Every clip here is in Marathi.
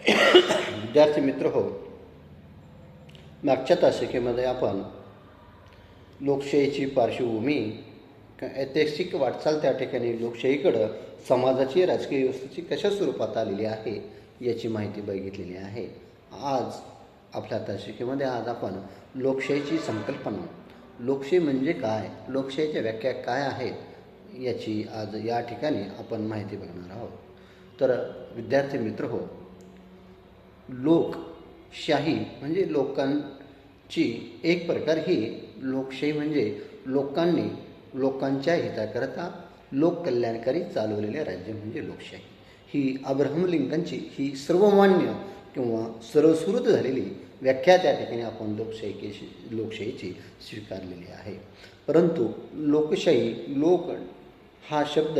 विद्यार्थी मित्र हो, मागच्या तासिकेमध्ये आपण लोकशाहीची पार्श्वभूमी, ऐतिहासिक वाटचाल त्या ठिकाणी लोकशाहीकडं समाजाची राजकीय व्यवस्थेची कशा स्वरूपात आलेली आहे याची माहिती बघितलेली आहे. आज आपल्या तासिकेमध्ये आपण लोकशाहीची संकल्पना, लोकशाही म्हणजे काय, लोकशाहीच्या व्याख्या काय आहेत याची आज या ठिकाणी आपण माहिती बघणार आहोत. तर विद्यार्थी मित्र हो, लोकशाही म्हणजे लोकांची एक प्रकार ही लोकशाही म्हणजे लोकांनी लोकांच्या हिताकरता लोककल्याणकारी चालवलेले राज्य म्हणजे लोकशाही. ही अब्राहम लिंकनची ही सर्वमान्य किंवा सर्वश्रुत झालेली व्याख्या त्या ठिकाणी आपण लोकशाहीची स्वीकारलेली आहे. परंतु लोकशाही, लोक हा शब्द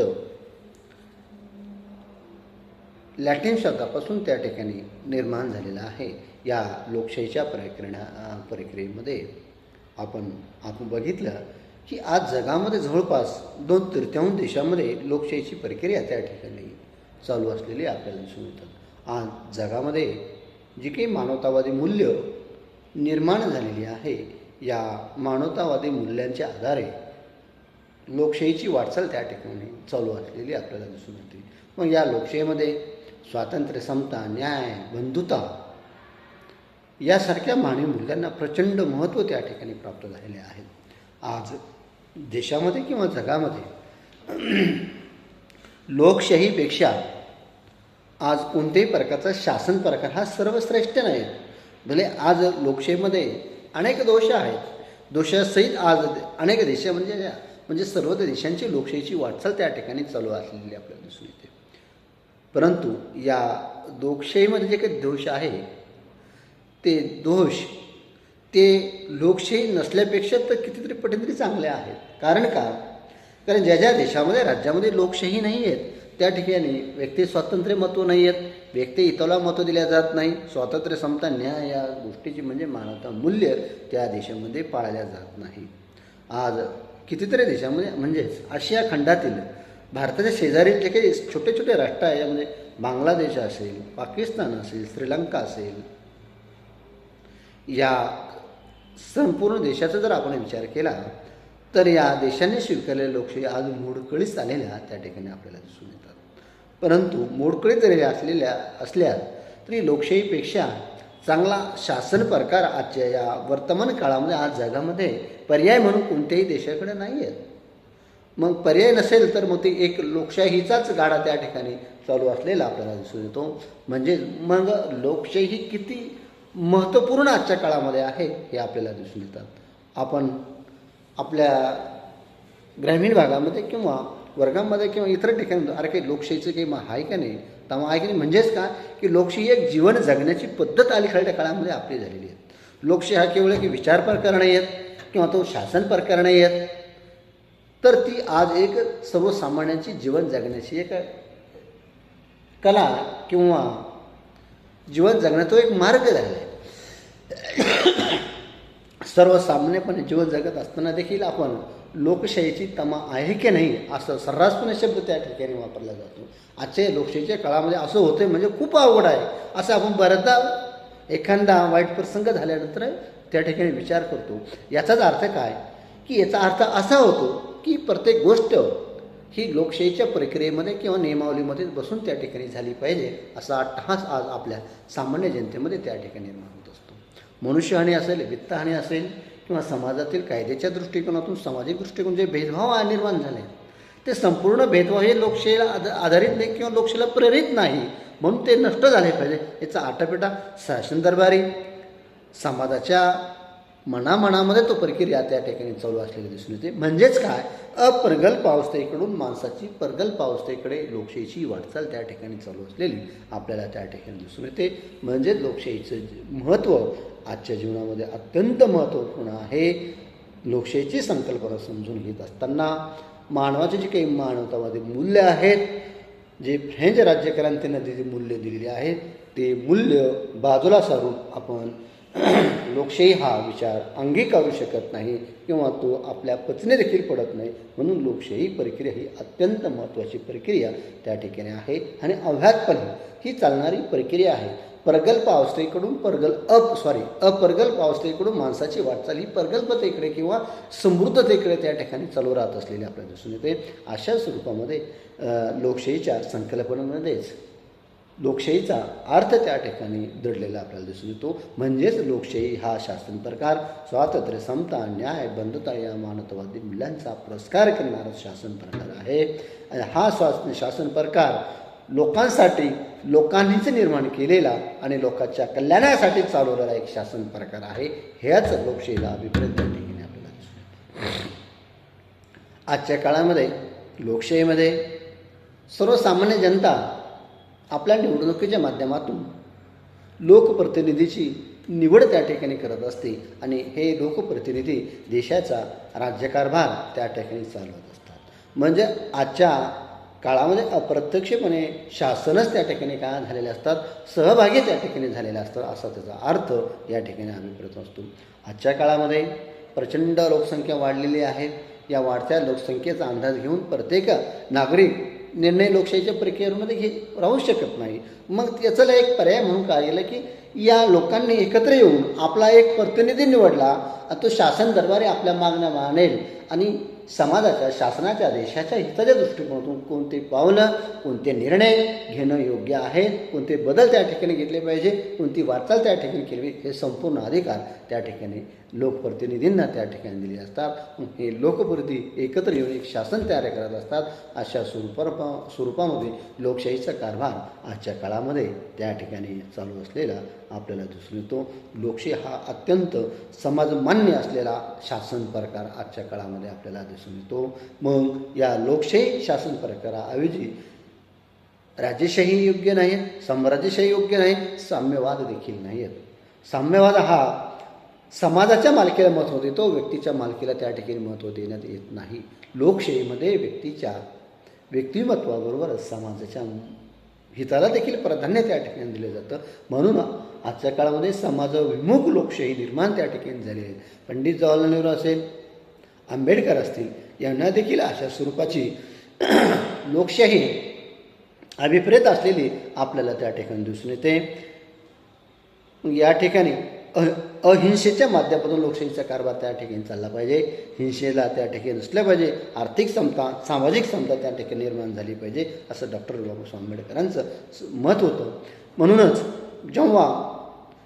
लॅटिन शब्दापासून त्या ठिकाणी निर्माण झालेला आहे. या लोकशाहीच्या प्रक्रियेमध्ये आपण बघितलं की आज जगामध्ये जवळपास 2/3 देशामध्ये लोकशाहीची प्रक्रिया त्या ठिकाणी चालू असलेली आपल्याला दिसून येतात. आज जगामध्ये जी काही मानवतावादी मूल्य निर्माण झालेली आहे, या मानवतावादी मूल्यांच्या आधारे लोकशाहीची वाटचाल त्या ठिकाणी चालू असलेली आपल्याला दिसून येते. मग या लोकशाहीमध्ये स्वातंत्र्य, समता, न्याय, बंधुता यासारख्या मानवी मूल्यांना प्रचंड महत्त्व त्या ठिकाणी प्राप्त झालेले आहे. आज देशामध्ये किंवा जगामध्ये लोकशाहीपेक्षा आज कोणत्याही प्रकारचा शासन प्रकार हा सर्वश्रेष्ठ नाही. भले आज लोकशाहीमध्ये अनेक दोष आहेत, दोषासहित आज अनेक देश म्हणजे सर्व देशांची लोकशाहीची वाटचाल त्या ठिकाणी चालू असलेली आपल्याला दिसून येते. परंतु या लोकशाहीमध्ये जे काही दोष आहे ते दोष लोकशाही नसल्यापेक्षा तर कितीतरी पटीतरी चांगले आहेत. कारण ज्या ज्या देशामध्ये राज्यामध्ये लोकशाही नाही आहेत त्या ठिकाणी व्यक्ती स्वातंत्र्य महत्त्व नाही आहेत, व्यक्ती हिताला महत्त्व दिल्या जात नाही, स्वातंत्र्य, समता, न्याय या गोष्टीची म्हणजे मानवता मूल्य त्या देशामध्ये पाळल्या जात नाही. आज कितीतरी देशामध्ये म्हणजेच आशिया खंडातील भारताच्या शेजारील जे काही छोटे छोटे राष्ट्र आहे, म्हणजे बांगलादेश असेल, पाकिस्तान असेल, श्रीलंका असेल, या संपूर्ण देशाचा जर आपण विचार केला तर या देशांनी स्वीकारलेल्या लोकशाही आज मोडकळीस आलेल्या त्या ठिकाणी आपल्याला दिसून येतात. परंतु मोडकळीत जरी असल्या तरी लोकशाहीपेक्षा चांगला शासन प्रकार आजच्या या वर्तमान काळामध्ये आज जगामध्ये पर्याय म्हणून कोणत्याही देशाकडे नाही आहेत. मग पर्याय नसेल तर मग ती एक लोकशाहीचाच गाडा त्या ठिकाणी चालू असलेला आपल्याला दिसून येतो. म्हणजे मग लोकशाही ही किती महत्त्वपूर्ण आजच्या काळामध्ये आहे हे आपल्याला दिसून येतात. आपण आपल्या ग्रामीण भागामध्ये किंवा वर्गामध्ये किंवा इतर ठिकाणी अरे काही लोकशाहीचं काही आहे का नाही, तेव्हा आहे की नाही, म्हणजेच काय की लोकशाही एक जीवन जगण्याची पद्धत अलीकडच्या काळामध्ये आपली झालेली आहे. लोकशाही हा केवळ एक विचार प्रकार नाही आहेत किंवा तो शासन प्रकार नाही आहेत, तर ती आज एक सर्वसामान्यांची जीवन जगण्याची एक कला किंवा जीवन जगण्याचा एक मार्ग झाला आहे. सर्वसामान्यपणे जीवन जगत असताना देखील आपण लोकशाहीची तमा आहे की नाही असं सर्रासपणे शब्द त्या ठिकाणी वापरला जातो. आजच्या लोकशाहीच्या काळामध्ये असं होतं म्हणजे खूप अवघड आहे असं आपण बऱ्याचदा एखादा वाईट प्रसंग झाल्यानंतर त्या ठिकाणी विचार करतो. याचाच अर्थ काय की याचा अर्थ असा होतो की प्रत्येक गोष्ट ही लोकशाहीच्या प्रक्रियेमध्ये किंवा नियमावलीमध्ये बसून त्या ठिकाणी झाली पाहिजे असा अट्टहास आज आपल्या सामान्य जनतेमध्ये त्या ठिकाणी निर्माण होत असतो. मनुष्यहानी असेल, वित्तहानी असेल किंवा समाजातील कायद्याच्या दृष्टिकोनातून सामाजिक दृष्टिकोन जे भेदभाव निर्माण झाले ते संपूर्ण भेदभाव हे लोकशाहीला आधारित नाही किंवा लोकशाहीला प्रेरित नाही, म्हणून ते नष्ट झाले पाहिजे. याचा आटापिटा शासन दरबारी समाजाच्या मनामध्ये तो प्रक्रिया त्या ठिकाणी चालू असलेली दिसून येते. म्हणजेच काय, अप्रगल्भ अवस्थेकडून माणसाची प्रगल्भ अवस्थेकडे लोकशाहीची वाटचाल त्या ठिकाणी चालू असलेली आपल्याला त्या ठिकाणी दिसून येते. म्हणजे लोकशाहीचं महत्त्व आजच्या जीवनामध्ये अत्यंत महत्त्वपूर्ण आहे. लोकशाहीची संकल्पना समजून घेत असताना मानवाचे जे काही मानवतावादी मूल्य आहेत, जे फ्रेंच राज्यक्रांतीने जे मूल्य दिलेले आहेत ते मूल्य बाजूला सारून आपण लोकशाही हा विचार अंगीकारू शकत नाही किंवा तो आपल्या पचने देखील पडत नाही. म्हणून लोकशाही प्रक्रिया ही अत्यंत महत्त्वाची प्रक्रिया त्या ठिकाणी आहे आणि अव्याहतपणे ही चालणारी प्रक्रिया आहे. प्रगल्भ अवस्थेकडून अप्रगल्भ अवस्थेकडून माणसाची वाटचाल ही प्रगल्भतेकडे किंवा समृद्धतेकडे त्या ठिकाणी चालू राहत असलेली आपल्याला दिसून येते. अशा स्वरूपामध्ये लोकशाहीच्या संकल्पनेमध्येच लोकशाहीचा अर्थ त्या ठिकाणी दडलेला आपल्याला दिसून येतो. म्हणजेच लोकशाही हा शासन प्रकार स्वातंत्र्य, समता, न्याय, बंधुता या मानवतावादी मूल्यांचा पुरस्कार करणारा शासन प्रकार आहे. हा शासन प्रकार लोकांसाठी लोकांनीच निर्माण केलेला आणि लोकांच्या कल्याणासाठी चालवलेला एक शासन प्रकार आहे. ह्याच लोकशाहीला अभिप्रेत त्या ठिकाणी आपल्याला दिसून. आजच्या काळामध्ये लोकशाहीमध्ये सर्वसामान्य जनता आपल्या निवडणुकीच्या माध्यमातून लोकप्रतिनिधीची निवड त्या ठिकाणी करत असते आणि हे लोकप्रतिनिधी देशाचा राज्यकारभार त्या ठिकाणी चालवत असतात. म्हणजे आजच्या काळामध्ये अप्रत्यक्षपणे शासनच त्या ठिकाणी काय झालेले असतात, सहभागी त्या ठिकाणी झालेले असतात असा त्याचा अर्थ या ठिकाणी अभिप्रेत असतो. आजच्या काळामध्ये प्रचंड लोकसंख्या वाढलेली आहे. या वाढत्या लोकसंख्येचा अंदाज घेऊन प्रत्येक नागरिक निर्णय लोकशाहीच्या प्रक्रियेमध्ये राहू शकत नाही. मग त्याचा एक पर्याय म्हणून काय केलं की या लोकांनी एकत्र येऊन आपला एक प्रतिनिधी निवडला आणि तो शासन दरबारी आपल्या मागण्या मानेल आणि समाजाच्या, शासनाच्या, देशाच्या हिताच्या दृष्टिकोनातून कोणते पावलं, कोणते निर्णय घेणं योग्य आहे, कोणते बदल त्या ठिकाणी घेतले पाहिजे, कोणती वाटचाल त्या ठिकाणी केली, हे संपूर्ण अधिकार त्या ठिकाणी लोकप्रतिनिधींना त्या ठिकाणी दिले असतात. हे लोकप्रतिनिधी एकत्र येऊन एक शासन तयार करत असतात. अशा स्वरूपामध्ये लोकशाहीचा कारभार आजच्या काळामध्ये त्या ठिकाणी चालू असलेला आपल्याला दिसून येतो. लोकशाही हा अत्यंत समाजमान्य असलेला शासन प्रकार आजच्या काळामध्ये आपल्याला दिसून येतो. मग या लोकशाही शासन प्रकाराऐवजी राज्यशाही योग्य नाही, साम्राज्यशाही योग्य नाही, साम्यवाद देखील नाही आहेत. साम्यवाद हा समाजाच्या मालकीला महत्त्व देतो, व्यक्तीच्या मालकीला त्या ठिकाणी महत्त्व देण्यात येत नाही. लोकशाहीमध्ये व्यक्तिमत्वाबरोबर समाजाच्या हिताला देखील प्राधान्य त्या ठिकाणी दिलं जातं. म्हणून आजच्या काळामध्ये समाजविमुख लोकशाही निर्माण त्या ठिकाणी झाली आहे. पंडित जवाहरलाल नेहरू असेल, आंबेडकर असतील, यांना देखील अशा स्वरूपाची लोकशाही अभिप्रेत असलेली आपल्याला त्या ठिकाणी दिसून येते. या ठिकाणी अहिंसेच्या माध्यमातून लोकशाहीचा कारभार त्या ठिकाणी चालला पाहिजे. हिंसेला त्या ठिकाणी नसल्या पाहिजे. आर्थिक समता, सामाजिक समता त्या ठिकाणी निर्माण झाली पाहिजे असं डॉक्टर बाबासाहेब आंबेडकरांचं मत होतं. म्हणूनच जेव्हा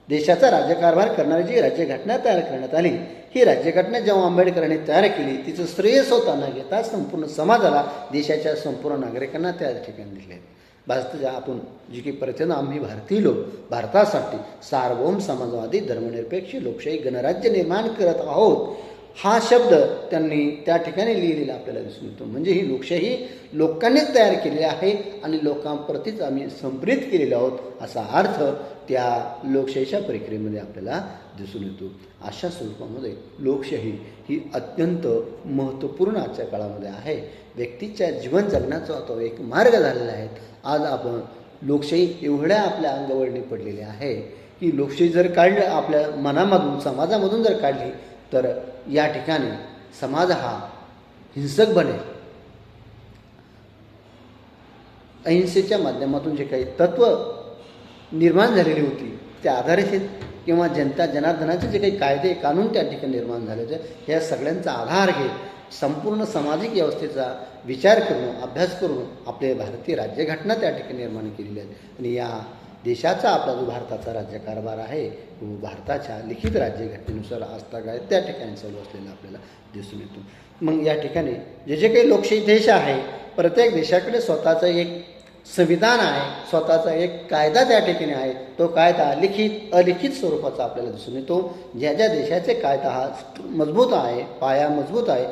देशाचा राज्यकारभार करणारी जी राज्यघटना तयार करण्यात आली, ही राज्यघटना जेव्हा आंबेडकरांनी तयार केली, तिचं श्रेय स्वतः न घेता संपूर्ण समाजाला, देशाच्या संपूर्ण नागरिकांना त्या ठिकाणी दिले. भारताच्या आपण जी काही प्रयत्न आम्ही भारतीय लोक भारतासाठी सार्वभौम समाजवादी धर्मनिरपेक्ष लोकशाही गणराज्य निर्माण करत आहोत, हा शब्द त्यांनी त्या ठिकाणी लिहिलेला आपल्याला दिसून येतो. म्हणजे ही लोकशाही लोकांनीच तयार केलेली आहे आणि लोकांप्रतीच आम्ही संप्रीत केलेले आहोत असा अर्थ त्या लोकशाहीच्या प्रक्रियेमध्ये आपल्याला दिसून येतो. अशा स्वरूपामध्ये लोकशाही ही अत्यंत महत्त्वपूर्ण आजच्या काळामध्ये आहे. व्यक्तीच्या जीवन जगण्याचा तो एक मार्ग झालेला आहे. आज आपण लोकशाही एवढ्या आपल्या अंगवळणी पडलेली आहे की लोकशाही जर काढलं आपल्या मनामधून, समाजामधून जर काढली तर या ठिकाणी समाज हा हिंसक बनेल. अहिंसेच्या माध्यमातून जे काही तत्त्व निर्माण झालेली होती त्या आधारित किंवा जनता जनार्दनाचे जे काही कायदे कानून त्या ठिकाणी निर्माण झाले होते, ह्या सगळ्यांचा आधार घेत संपूर्ण सामाजिक व्यवस्थेचा विचार करून, अभ्यास करून आपले भारतीय राज्यघटना त्या ठिकाणी निर्माण केलेली आहे. आणि या देशाचा आपला जो भारताचा राज्यकारभार आहे तो भारताच्या लिखित राज्यघटनेनुसार आजतागायत त्या ठिकाणी चालू असलेला आपल्याला दिसून येतो. मग या ठिकाणी जे काही लोकशाही देश आहे, प्रत्येक देशाकडे स्वतःचं एक संविधान आहे, स्वतःचा एक कायदा त्या ठिकाणी आहे. तो कायदा लिखित अलिखित स्वरूपाचा आपल्याला दिसून येतो. ज्या ज्या देशाचे कायदा हा मजबूत आहे, पाया मजबूत आहे,